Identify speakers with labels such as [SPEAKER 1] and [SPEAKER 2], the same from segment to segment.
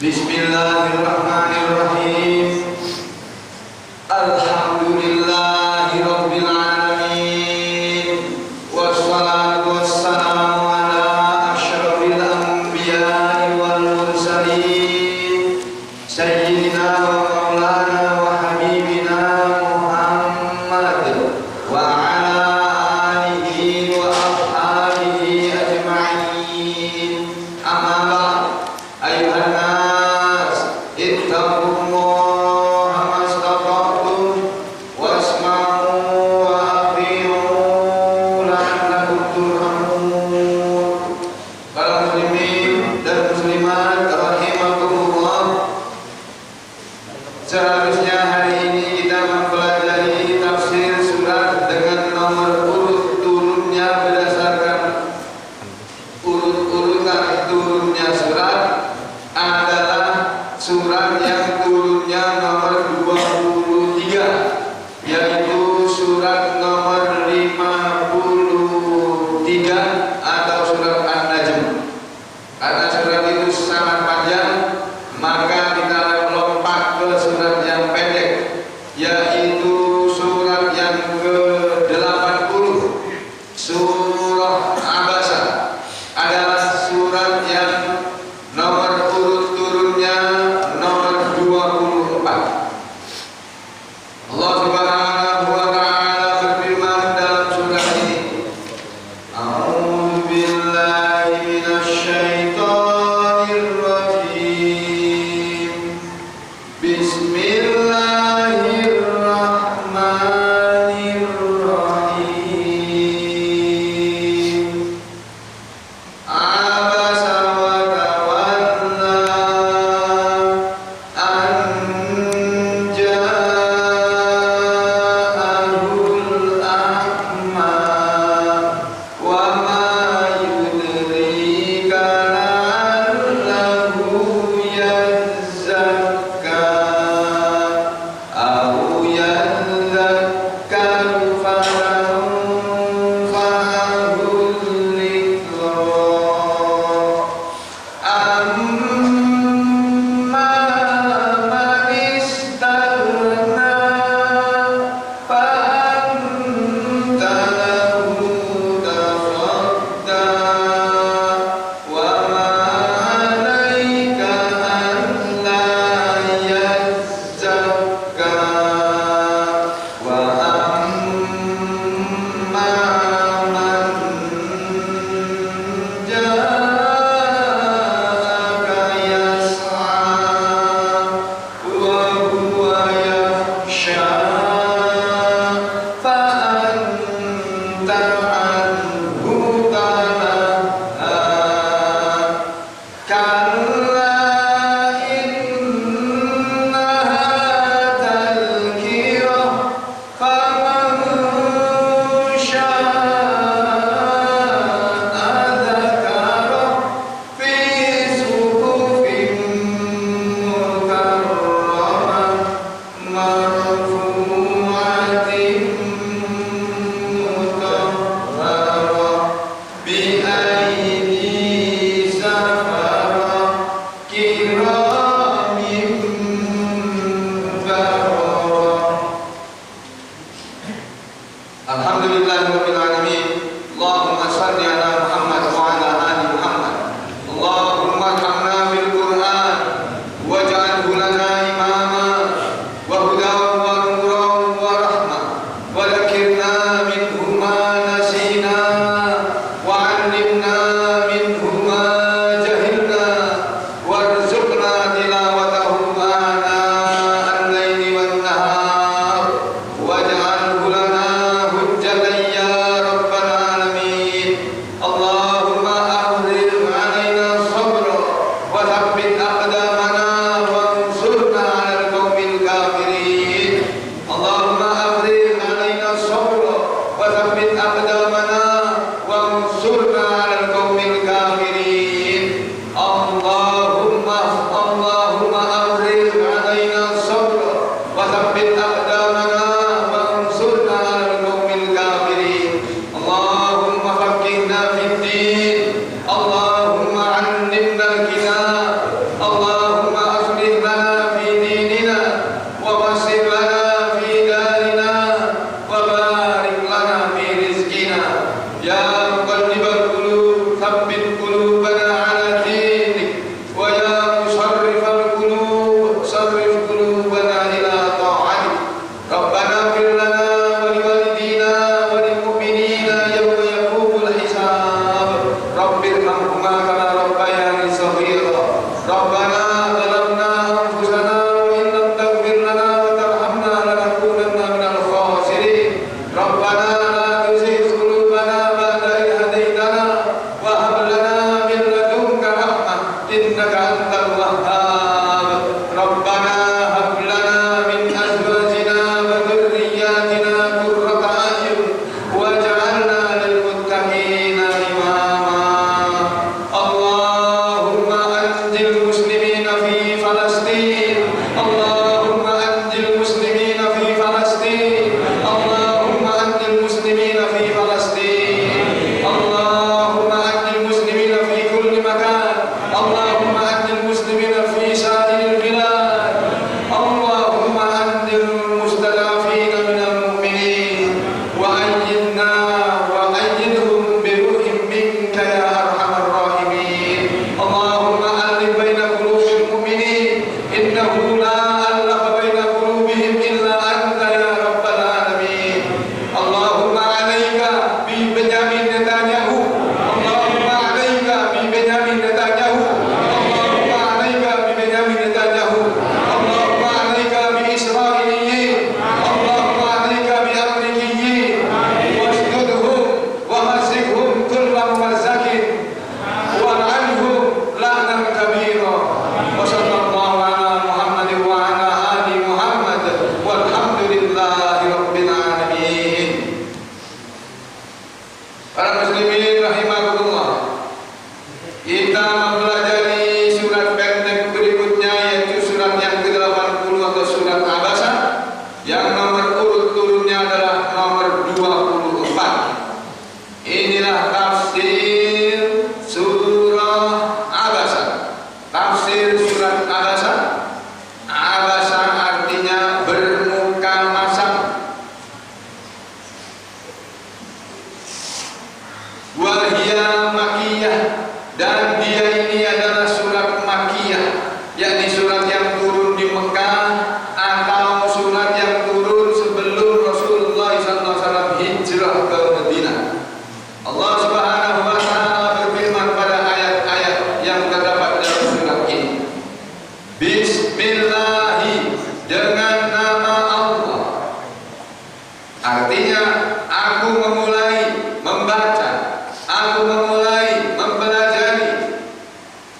[SPEAKER 1] Bismillahirrahmanirrahim. Alhamdulillahirabbil alamin. Wassalatu wassalamu ala asyrafil anbiya'i wal mursalin. Sayyidina wa maulana wa habibina Muhammad wa ala alihi wa ashabihi ajma'in. Amma ba'd. Ayuhan nas, ittaqullaha mastata'tum wasma'u wa athi'u la'allakum turhamun. Para muslimin dan muslimat rahimakumullah, seharusnya hari ini kita mempelajari tafsir surat dengan nomor urut turunnya berdasarkan urut-urutan turunnya surat adalah surat yang turunnya nomor 23, yaitu surat nomor 53 atau surat An-Najm. Karena surat itu sangat panjang, maka kita lompat ke surat yang pendek, yaitu surat yang ke-80, surah Abasa. Adalah surat yang nomor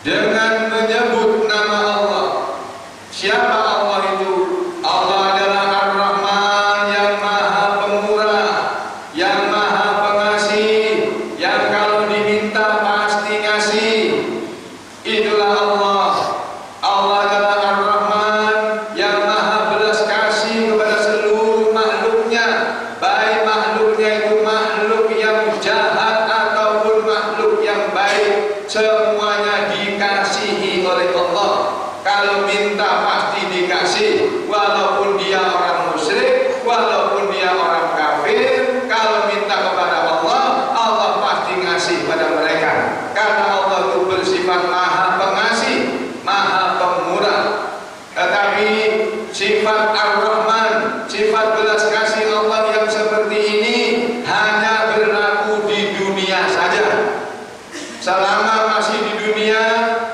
[SPEAKER 1] Dengan kalau minta pasti dikasih, walaupun dia orang musyrik, walaupun dia orang kafir. Kalau minta kepada Allah, Allah pasti ngasih pada mereka, karena Allah itu bersifat maha pengasih, maha pemurah. Tetapi sifat Ar-Rahman, sifat belas kasih Allah yang seperti ini hanya berlaku di dunia saja. Selama masih di dunia,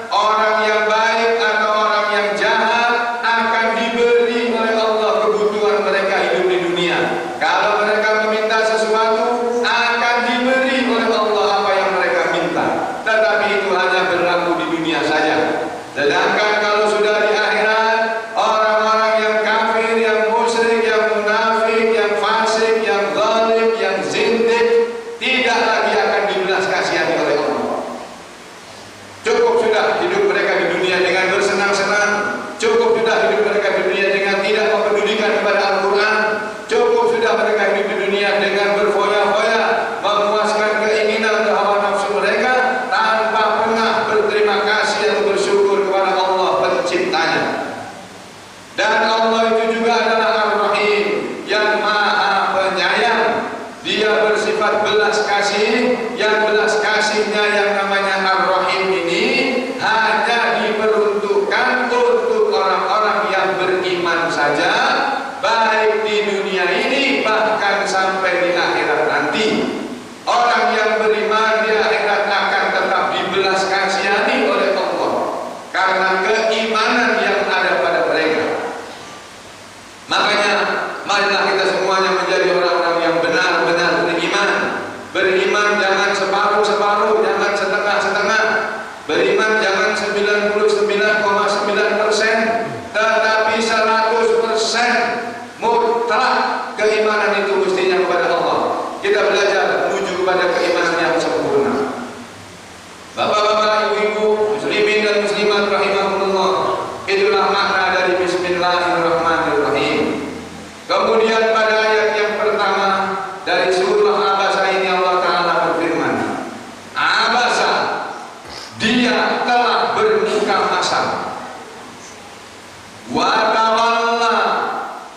[SPEAKER 1] orang yang baik atau orang yang jahat akan diberi oleh Allah kebutuhan mereka hidup di dunia. Kalau mereka meminta sesuatu, akan diberi oleh Allah apa yang mereka minta. Tetapi itu hanya berlaku di dunia saja. Sedangkan kalau sudah di akhirat, orang-orang yang kafir, yang musyrik, yang munafik, yang fasik, yang zalim, yang zindik, tidak lagi akan dibelas kasihani oleh Allah. Cukup sudah hidup mereka di dunia dengan bersenang-senang. Cukup sudah hidup mereka di dunia dengan tidak mempedulikan kepada Al-Quran. Cukup sudah mereka hidup di dunia dengan berfoya-foya, memuaskan keinginan dan hawa nafsu mereka tanpa pernah berterima kasih atau bersyukur kepada Allah penciptanya. Dan Allah itu juga adalah Ar-Rahim, yang maha penyayang. Dia bersifat belas kasih, yang belas kasihnya yang namanya Ar-Rahim ini hanya diperuntukkan untuk orang-orang yang beriman saja, baik di dunia ini bahkan sampai di akhirat nanti. Orang yang beriman di akhirat akan tetap dibelas kasihani oleh Allah karena keimanan yang ada pada mereka. Makanya marilah kita semuanya menjadi orang-orang yang benar-benar beriman. Beriman jangan separuh-separuh, jangan setengah-setengah. Beriman jangan 99,9%, tetapi 100% mutlak keimanan itu mestinya kepada Allah. Kita belajar menuju kepada keimanan yang sempurna. Bapak-bapak, ibu-ibu, muslimin dan muslimat rahimahumullah, itulah makna dari Bismillahirrahmanirrahim. Kemudian pada ayat yang pertama dari surah Abasa ini Allah Ta'ala berfirman, Abasa, dia telah bermuka masam, wa tawalla,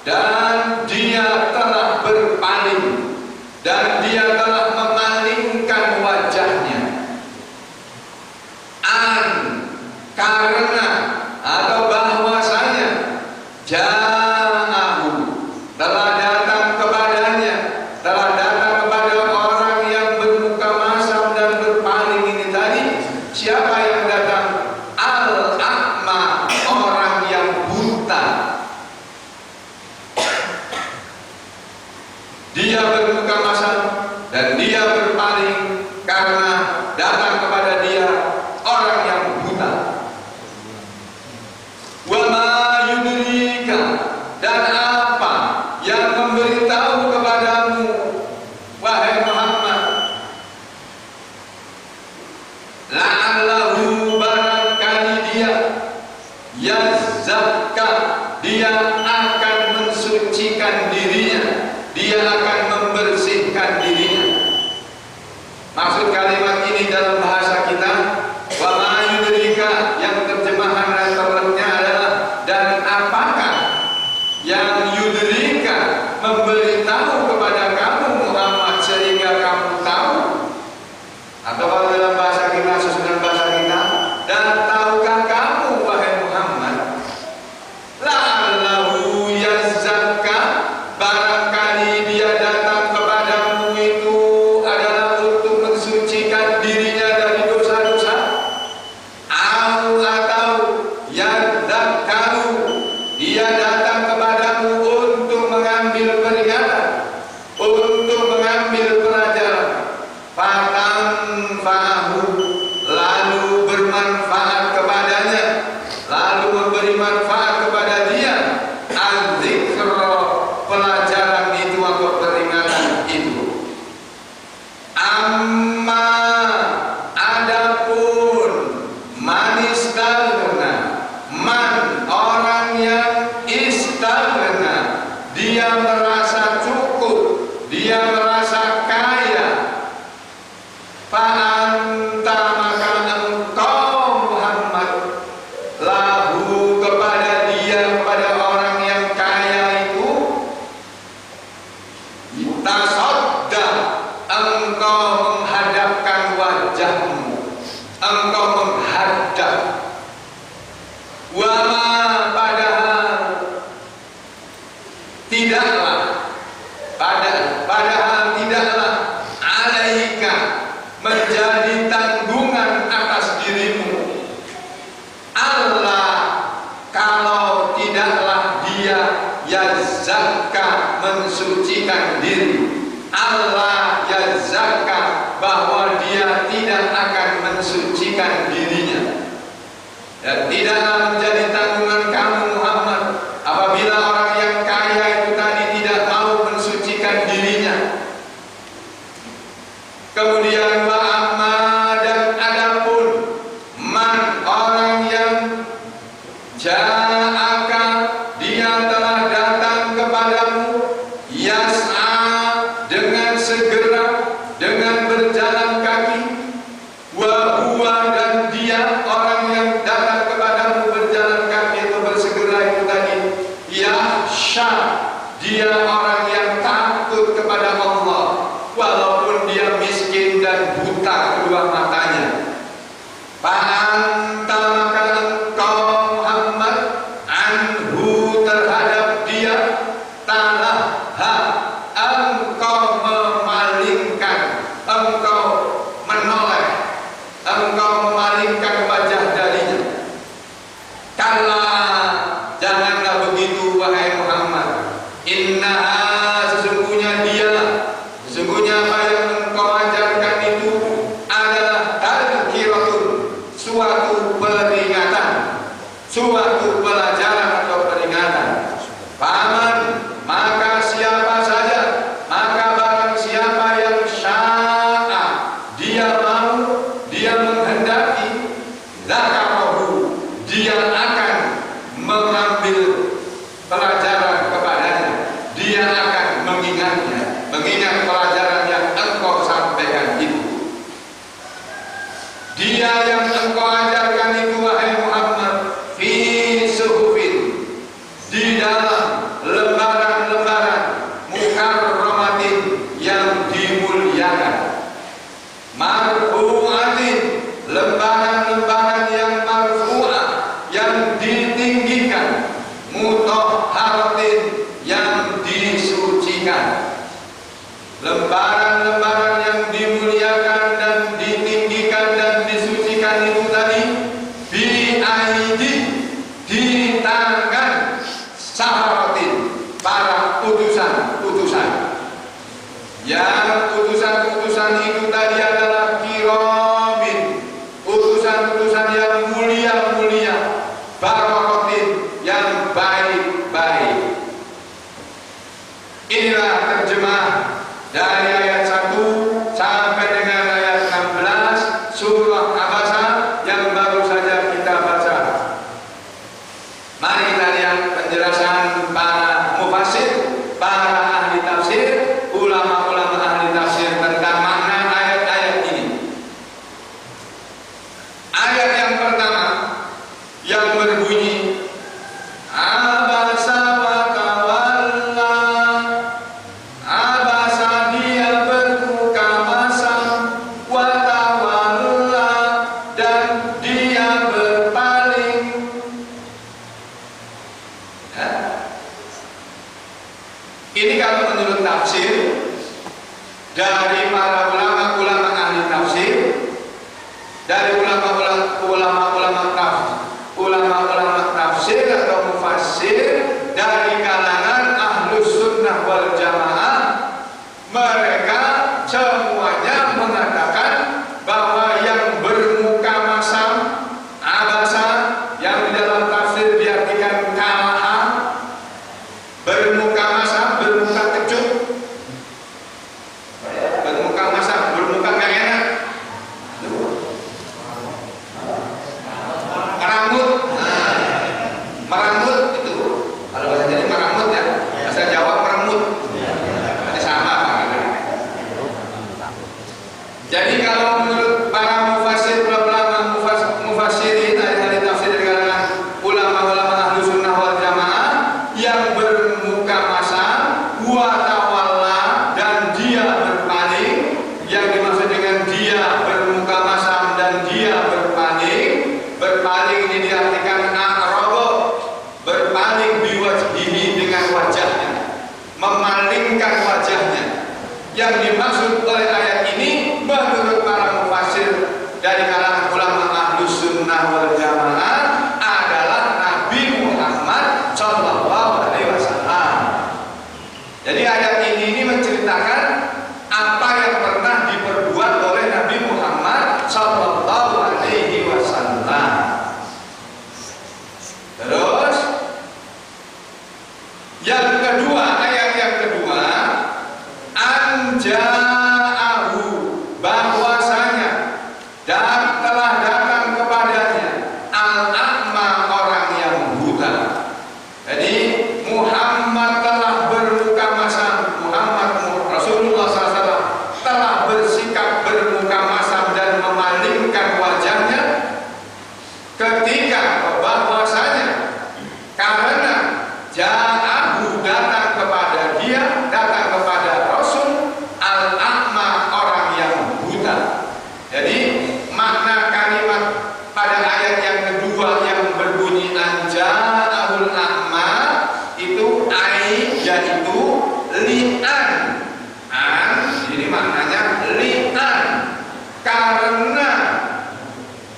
[SPEAKER 1] dan dia telah berpaling, dan dia telah memalingkan wajahnya. Karena atau bahwasanya ja'ahu, telah datang kepadanya, telah datang kepada orang yang bermuka masam dan berpaling ini tadi. Siapa yang datang? Al-A'ma, orang yang buta. Dia bermuka masam dan dia berpaling karena datang kepada dia orang yang buta. Wa ma yudrika, dan apa yang memberitahu kepadamu wahai Muhammad, la'allahu, barangkali dia yazakka, dia akan mensucikan dirinya, dia akan membersihkan dirinya. Maksud kalimat ini dalam bahasa kita, wa ma yudrika, yang terjemahan letternya adalah dan apakah yang yudrika, memberitahu kepada kamu Muhammad sehingga kamu tahu. Atau kalau dalam bahasa kita, susunan bahasa kita, dan tahukah kamu wahai Muhammad, la'allahu yazakka, barangkali dia datang kepadamu itu adalah untuk mensucikan dirinya dari mensucikan diri. Allah yazakka, bahwa dia tidak akan mensucikan dirinya. Dan tidaklah menjadi tanggungan kamu Muhammad apabila orang yang kaya itu tadi tidak mau mensucikan dirinya. Kemudian wa amma, dan adapun man, orang yang ja'aka, dia telah datang kepadamu, yas'a, dengan segera, dengan berjalan kaki, wa huwa, dan dia orang yang datang kepadamu berjalan kaki atau bersegera itu tadi, yahsya, dia orang yang takut kepada Allah walaupun dia miskin dan buta kedua matanya. Fa'anta, maka engkau Muhammad, anhu, terhadap dia, talaha, engkau memalingkan, engkau menoleh, engkau memalingkan wajah darinya. Kala, janganlah begitu wahai Muhammad. Innaha, sesungguhnya dia, sesungguhnya apa yang engkau ajarkan itu adalah tadhkiratun, suatu peringatan, suatu pelajaran atau peringatan. Faman, maka siapa saja, maka barang siapa yang sya'a, dia mau, dia menghendaki, zakarahu, dia akan mengambil pelajaran kepadanya, dia akan mengingatnya, mengingat pelajaran yang engkau sampaikan itu. Dia yang engkau ajarkan itu wahai Muhammad, fi suhufin, di dalam lembaran-lembaran, mukarramatin, yang dimuliakan, marfu'atin, lembaran-lembaran yang marfu'ah, yang ditinggikan, mutahharatin, yang disucikan. Lembaran-lembaran yang dimuliakan dan ditinggikan dan disucikan itu tadi, bi aidi, di tangan saharatin, para utusan-utusan. Yang utusan-utusan itu tadi adalah kiramin, utusan-utusan yang mulia-mulia, barakatin, yang baik-baik. Inilah terjemah dari ayat 1 sampai dengan ayat 16 surah Abasa yang baru saja kita baca. Mari kita lihat penjelasan para mufassir, para ahli tafsir, ulama-ulama ahli tafsir tentang makna ayat-ayat ini. Ayat yang pertama yang berbunyi abasa wa tawalla, abasa, dia berbuka masam, wa tawalla, dan dia berpaling. Ya. Ini kalau menurut tafsir dari para ulama-ulama ahli tafsir, dari ulama-ulama tafsir atau mufassir dari kalangan ahlus sunnah wal jamaah, mereka semuanya mengatakan bahwa yang bermuka masam, abasa, yang di dalam tafsir diartikan kalaha, bermuka masam, bermuka kecut, bunyi anja'ahul a'ma itu ai yaitu li'an. Ini maknanya li'an karena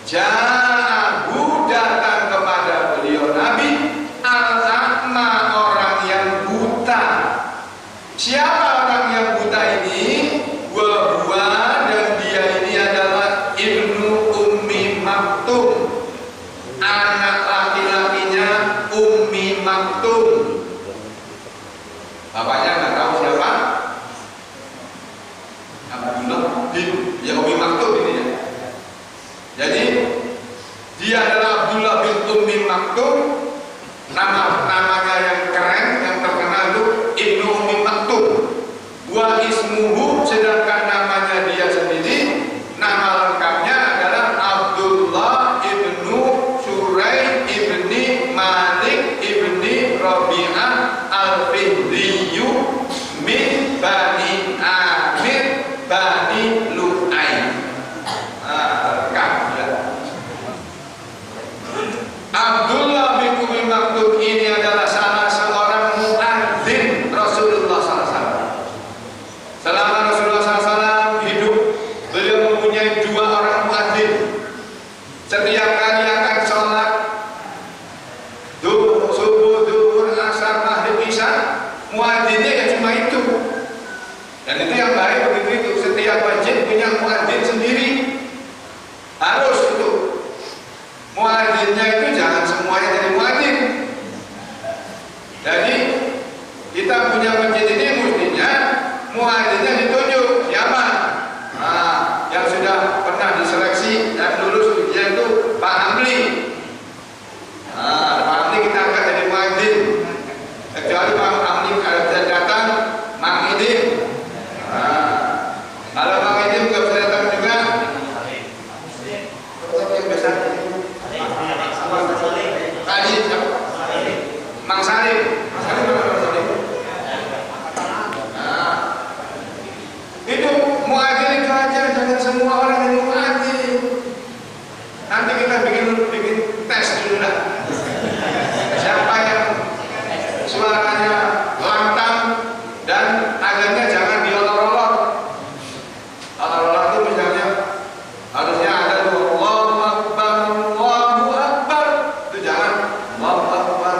[SPEAKER 1] ja'ahu datang kepada beliau Nabi al-a'ma orang yang buta. Siapa orang yang buta ini? Wa dan dia ini adalah Ibnu Ummi Maktum, anak laki-lakinya Ummi Maktum. Bapaknya nggak tahu siapa. Abdullah bin Ummi Maktum ini ya. Jadi dia adalah Abdullah bin Ummi Maktum. Namanya yang keren, yang terkenal itu Ibnu Ummi Maktum. Wa ismuhu, sedangkan namanya dia sendiri, nama lengkapnya adalah Abdullah ibnu Suraih ibni Malik ibni Rabi'ah al-Fihriyu min Bani Amir Bani Lu'ay. Lengkap ya. Abdullah bin Ummi Maktum ini adalah salah seorang muadzin Rasulullah SAW. Selama Rasulullah SAW hidup, beliau mempunyai 2 orang muadzin. Setiap kali akan sholat subuh, zuhur, asar, maghrib, isya, muadzinnya ya cuma itu. Dan itu yang baik begitu itu. Setiap masjid punya muadzin sendiri. Harus itu. Muadzinnya itu jangan semuanya jadi muadzin. Jadi kita punya masjid ini mestinya muadzinnya ditunjuk siapa? Yang sudah pernah diseleksi dan lulus ujian itu Pak Hamli. Pak Hamli kita angkat jadi muadzin. Kecuali Pak Hamli kalau bisa datang, Mang Idim. Kalau Mang Idim nggak bisa datang juga, yang biasa Haji siapa? Mang Salim. Itu muadzin itu aja, jangan semua orang yang muadzin. Nanti kita bikin tes dulu lah. Siapa yang suaranya lantang dan agarnya jangan diolor-olor. Olor-olor itu misalnya harusnya ada Allahu Akbar, Allahu Akbar. Itu jangan Allahu Akbar,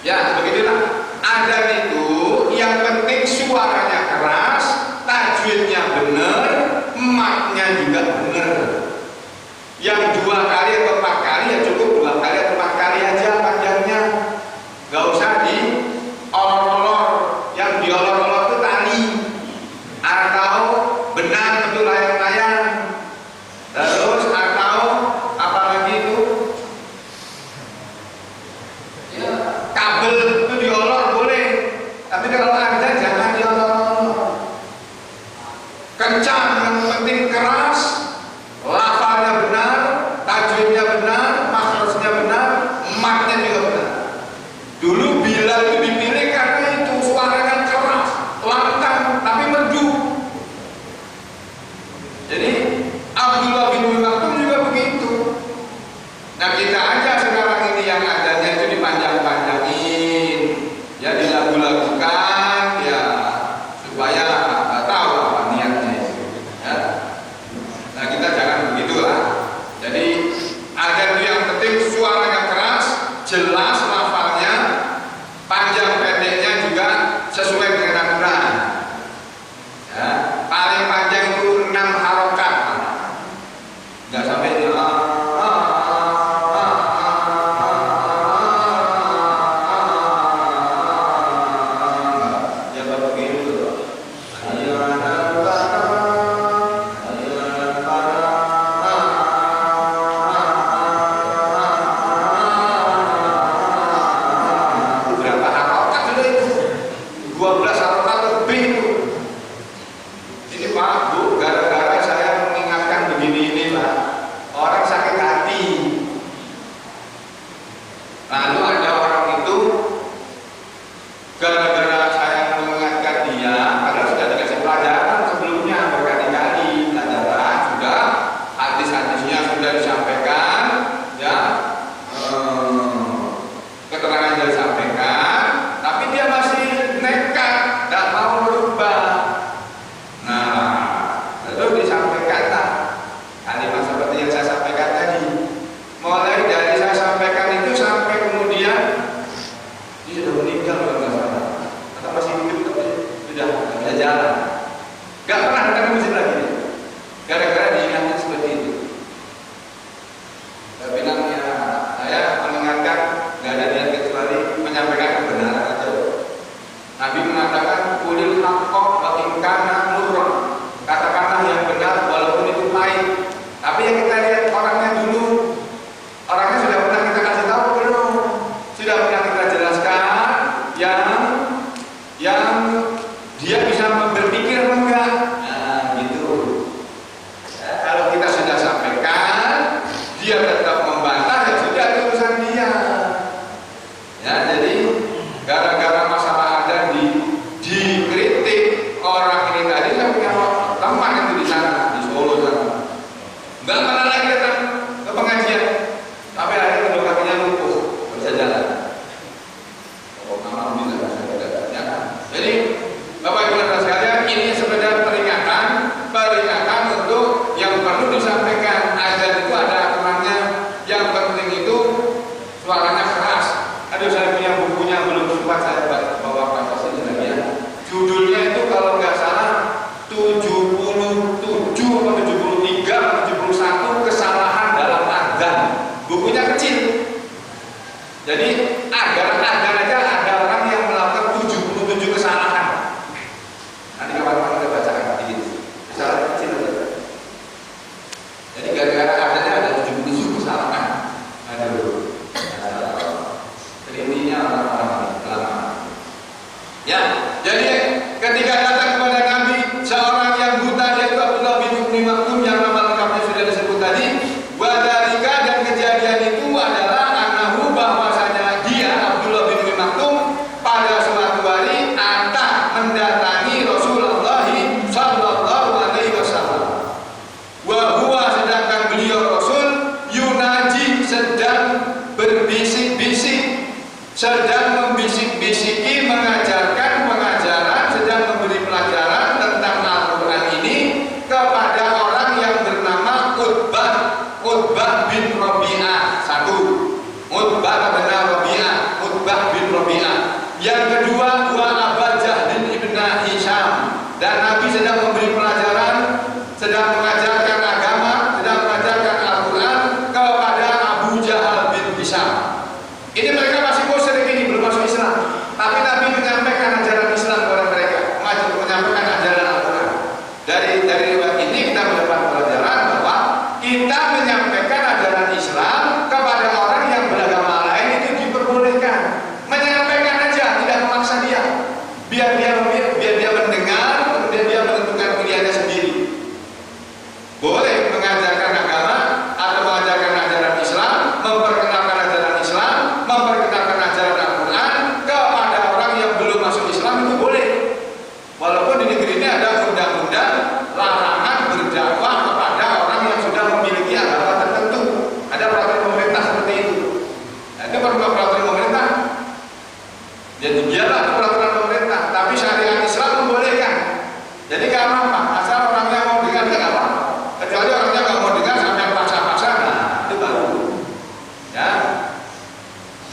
[SPEAKER 1] Ya, beginilah sesuai dengan aturan. Ya, paling panjang itu 6 harokat, nggak sampai itu.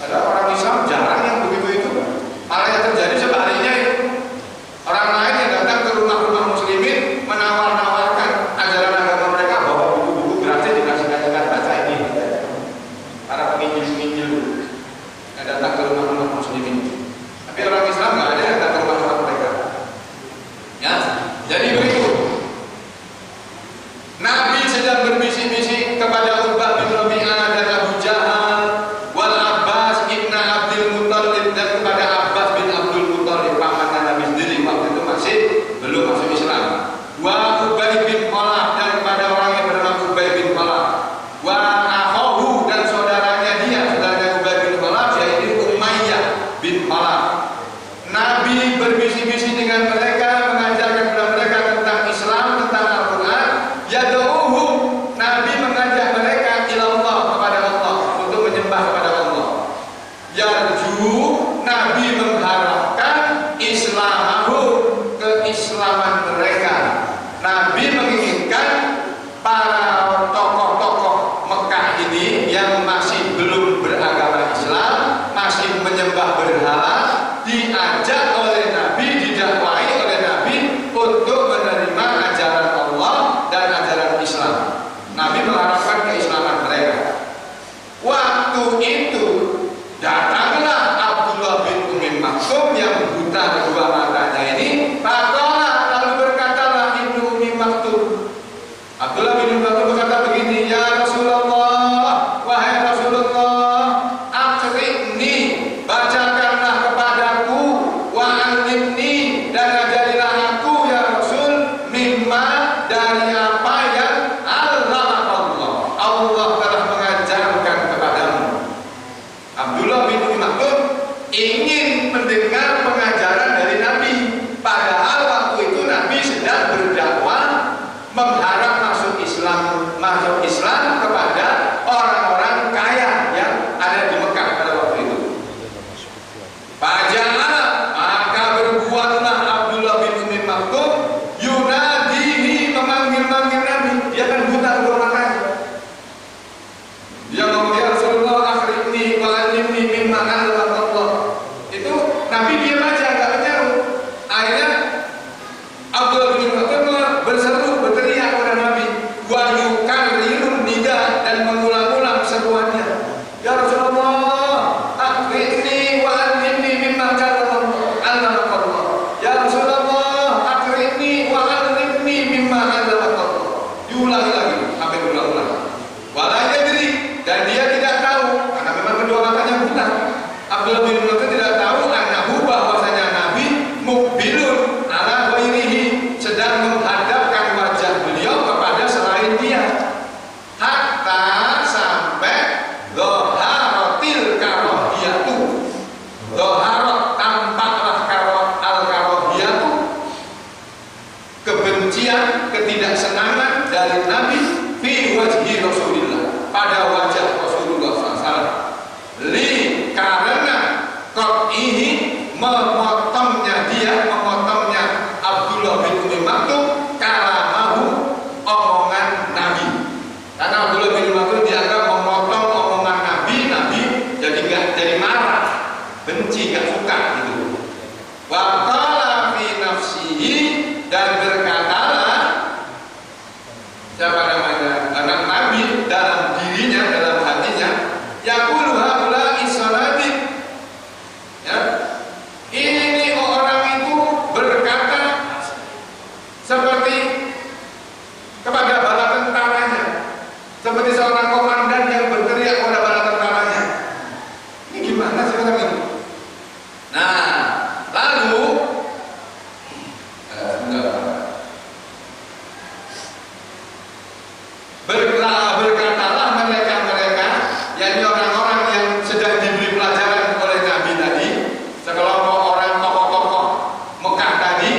[SPEAKER 2] Ada orang Islam jarang yang begitu itu. Malah yang terjadi sebaliknya itu.
[SPEAKER 1] Abdullah bin Mas'ud tidak tahu annahu bahwasanya Nabi mukbilun ala ghairihi, sedang menghadapkan wajah beliau kepada selain dia, hatta sampai dhaharatil karahiyatu, dhaharat tampaklah al-karahiyatu, kebencian, ketidaksenangan dari Nabi fi wajhi Rasulillah, pada wajah Rasulullah SAW, karena qat'ihi, memotongnya Abdullah bin Umi Maktum kalamahu, omongan Nabi. Karena Abdullah bin Umi Maktum dianggap memotong omongan Nabi jadi marah, benci, gak suka gitu. Wa qala fi nafsihi, dan berkatalah siapa namanya anak Nabi dalam dirinya, dalam hatinya, yaqulu haula isalatin, ya, ini orang itu berkata seperti kepada bala tentaranya, seperti seorang komandan yang berteriak kepada bala tentaranya. Ini gimana sih orang itu? Nah, lalu berkatalah mereka, yakni orang-orang yang sedang diberi pelajaran oleh Nabi tadi, sekelompok orang tokoh-tokoh Mekah tadi,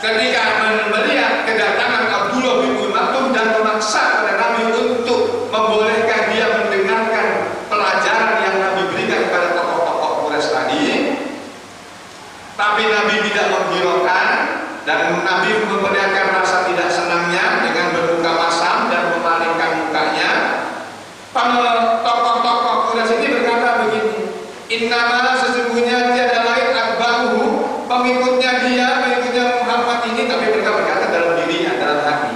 [SPEAKER 1] ketika melihat kedatangan Abdullah bin Umi Maktum dan memaksa pada Nabi untuk membolehkan dia mendengarkan pelajaran yang Nabi berikan kepada tokoh-tokoh Quraisy tadi, tapi Nabi tidak menghiraukan, dan Nabi memperlihatkan rasa tidak senangnya dengan bermuka masam dan memalingkan mukanya. Tokoh-tokoh Quraisy ini berkata begini, innama, sesungguhnya tiada lain atba'uhu, pengikutnya Muhammad ini, tapi mereka berkata dalam dirinya, dalam hati.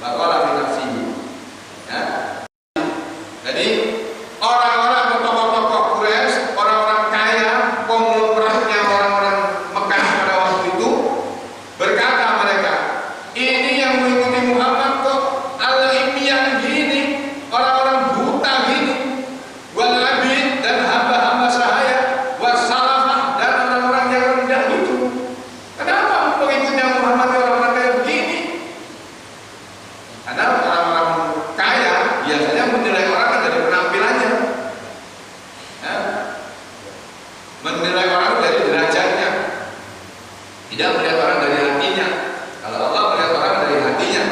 [SPEAKER 1] Baqala fi nafsihi. Ya. Jadi orang-orang tokoh-tokoh Quraisy, orang-orang kaya, konglomeratnya orang-orang Mekah pada waktu itu, berkata mereka, ini yang mengikuti Muhammad kok al-imyan gini, orang-orang buta gini, wal abid, dan hamba-hamba sahaya, wassalafah, dan orang-orang yang rendah itu. Kenapa pengikutnya Muhammad orang-orang kayak begini? Karena orang-orang kaya biasanya menilai orang dari penampilannya, ya, menilai orang dari derajatnya, tidak melihat orang dari hatinya. Kalau Allah melihat orang dari hatinya,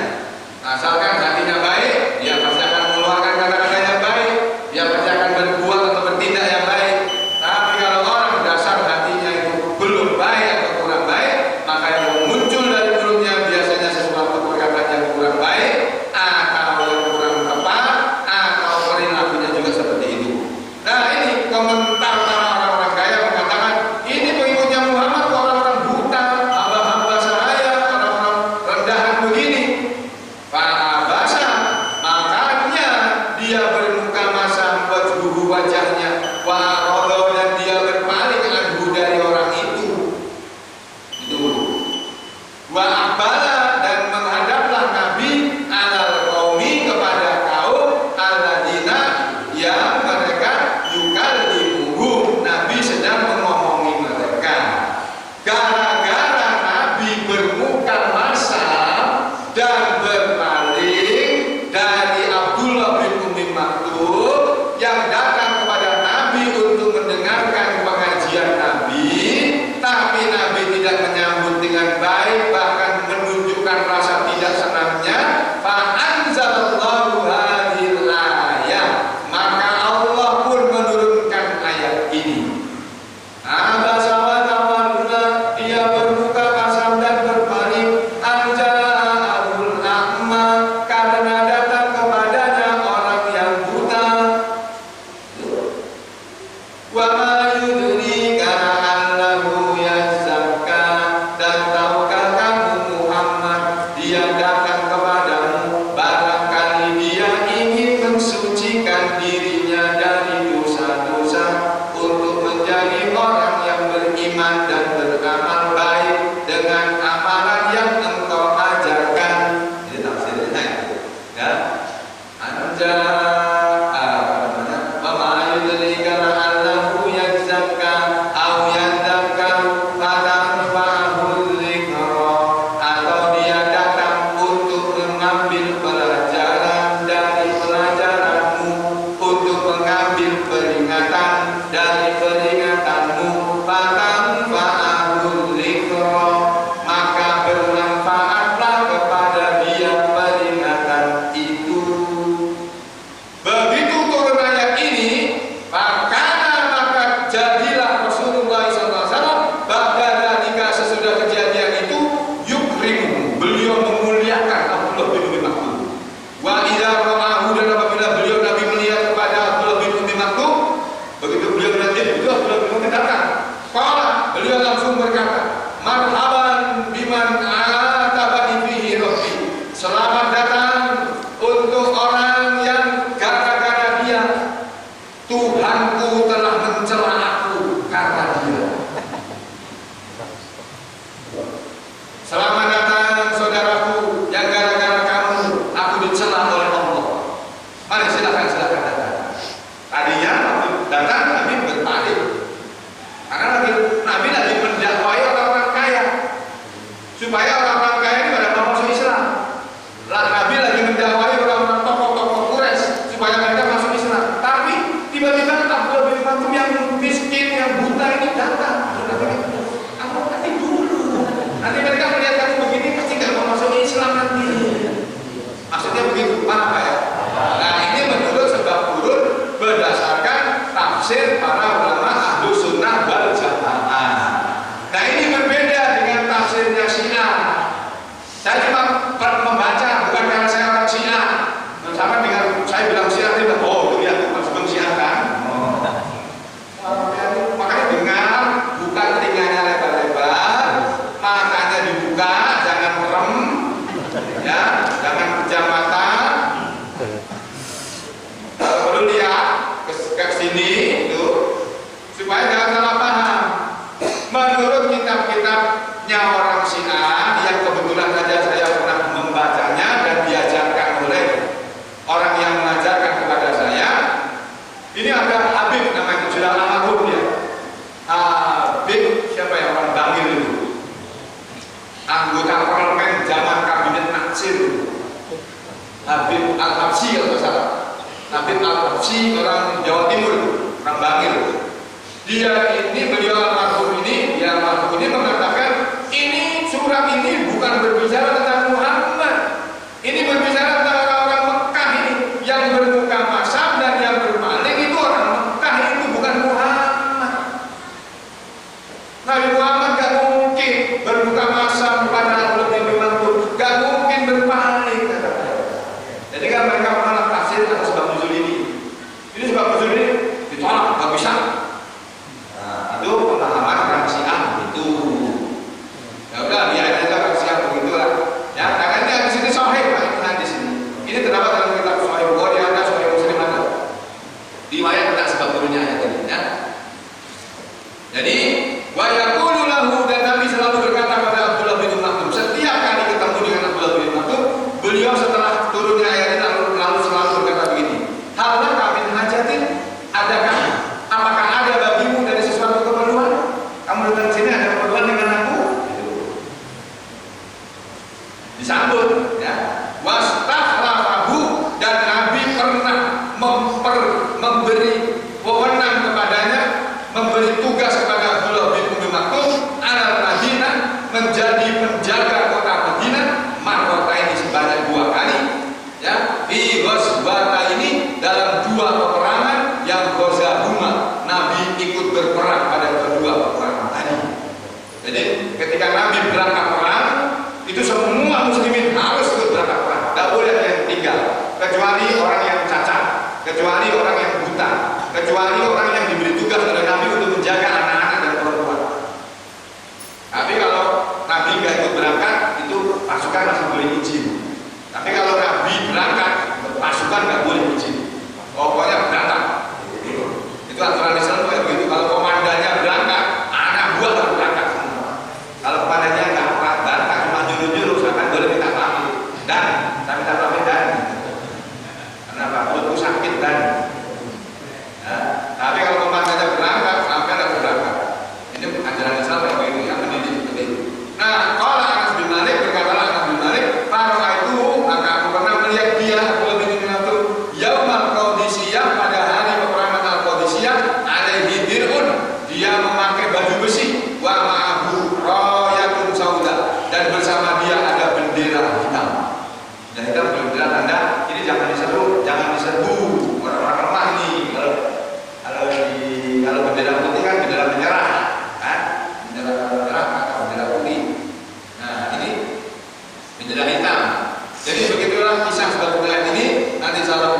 [SPEAKER 1] asalkan hatinya baik, dia pasti akan mengeluarkan kata-kata yang baik, dia pasti akan berbuat atau bertindak yang baik. Tapi kalau orang dasar hatinya itu belum baik atau kurang baik, maka yang muncul dari mulutnya biasanya sesuatu perkataan yang kurang baik, atau yang kurang tepat, atau perilakunya juga seperti itu. Nah, ini komentar para orang-orang kaya mengatakan, ini pengikutnya Muhammad orang-orang buta, hamba berkata, marhaban biman atabani fihi rabbi. Selamat datang untuk orang yang gara-gara dia Tuhanku telah mencela aku karena dia. Selamat datang saudaraku yang gara-gara kamu aku dicela oleh Allah. Mari silakan datang. Tadinya waktu datang Nabi berpaling. Karena Nabi lagi mendakwai orang-orang kaya supaya orang-orang kaya ini pada mau masuk Islam. Lah Nabi lagi mendakwai orang-orang tokoh-tokoh Quraisy supaya mereka masuk Islam. Tapi tiba-tiba Abdullah bin Maktum yang miskin, yang buta ini datang. Kamu nanti dulu. Nanti mereka melihat kamu begini pasti nggak mau masuk Islam nanti. Maksudnya begitu, apa ya? Nah ini menurut sebab turun berdasarkan tafsir para ulama Ahlus Sunnah wal Jamaah. Nah ini berbeda dengan tafsirnya Syiah. Saya cuma membaca, bukan karena saya orang Syiah. Sama dengan saya bilang Syiah, dia bilang, oh itu ya masuk Syiah kan? Makanya dengar, buka telinganya lebar-lebar, matanya dibuka, jangan merem, ya, jangan pejam mata. Kalau perlu lihat ke sini itu supaya jangan salah paham. Menurut kitab-kitabnya orang Syiah yang kebetulan saja saya pernah membacanya dan diajarkan oleh orang yang mengajarkan kepada saya, ini ada Habib namanya, sudah almarhum ya. Habib siapa ya, orang Bangil itu, anggota parlemen zaman kabinet Natsir, Habib Al-Habsyi kalau tidak salah. Habib Al-Habsyi orang Jawa Timur, orang Bangil. Beliau almarhum ini mengatakan ini surat ini bukan berbicara tentang Muhammad. Ini berbicara tentang orang-orang Mekah ini yang bermuka masam dan yang berpaling itu orang Mekah, itu bukan Muhammad. Nabi Muhammad gak mungkin bermuka masam pada lebih memangku, gak mungkin berpaling. Jadi kan mereka menolak tafsir atas sebab nuzul ini. Ini sebab nuzul ini ditolak, gak bisa. Nah, itu pemahaman orang Syiah itu. Ya udah, biarin aja orang Syiah begitulah. Ya, makanya di sini sahih Pak, ini hadis ini. Ini terdapat dalam kitab Sahih Bukhari ada, Sahih Muslim ada. Riwayat tentang sebab turunnya ayat ini ya. Jadi, wa yaqulu lahu, dan Nabi selalu berkata pada Abdullah bin Maktum, setiap kali ketemu dengan Abdullah bin Maktum, beliau setelah turunnya ayat ini lalu selalu berkata begini, halah kami hajatin, adakah, apakah ada bagimu dari sesuatu keperluan? Kamu datang sini ada keperluan dengan aku? Disambut ya. Wastahrafahu, dan Nabi pernah memberi wewenang kepadanya, memberi tugas kepada Abdullah bin Maktum al-Madinah, menjadi penjaga kota Madinah marwata ini sebanyak 2 kali ya, fi ghazwata ini dalam 2 peperangan yang ghazahuma, Nabi ikut berperang pada kedua peperangan tadi. Jadi ketika Nabi berangkat perang itu semua muslimin harus ikut berangkat perang, tidak boleh ada yang tinggal, kecuali orang yang cacat, kecuali orang yang buta, kecuali orang yang diberi tugas oleh Nabi untuk menjaga anak-anak dan perempuan. Tapi kalau Nabi nggak ikut berangkat, itu pasukan masih boleh izin. Tapi kalau Nabi berangkat, pasukan nggak boleh izin. Pokoknya berangkat. Itu aturan Islam kayak begitu. Kalau komandannya berangkat, anak buah harus berangkat semua. Kalau komandannya nggak berangkat, cuma juru-juru, silakan boleh minta pamit. Dan saya minta pamit dan kenapa? Perutku sakit dan. Nah, tapi kalau komandannya berangkat, sampai harus berangkat. Ini ajaran Islam kayak begitu, yang mendidik seperti itu. Nah, kalau Anas bin Malik berkatalah Anas bin Malik, para itu maka aku pernah melihat dia, aku lebih itu Yaumal Qadisiyah, pada hari peperangan Al-Qadisiyah, alaihi dir'un, dia memakai baju besi, wa ma'ahu rayatun sauda, dan bersama dia ada bendera hitam. Dan hitam bendera tanda ini jangan diserbu orang-orang lemah nih. Kalau bendera putih kan bendera menyerah, kan? Bendera menyerah atau bendera putih. Nah ini bendera hitam. Jadi begitulah kisah sebab ini. Nanti salah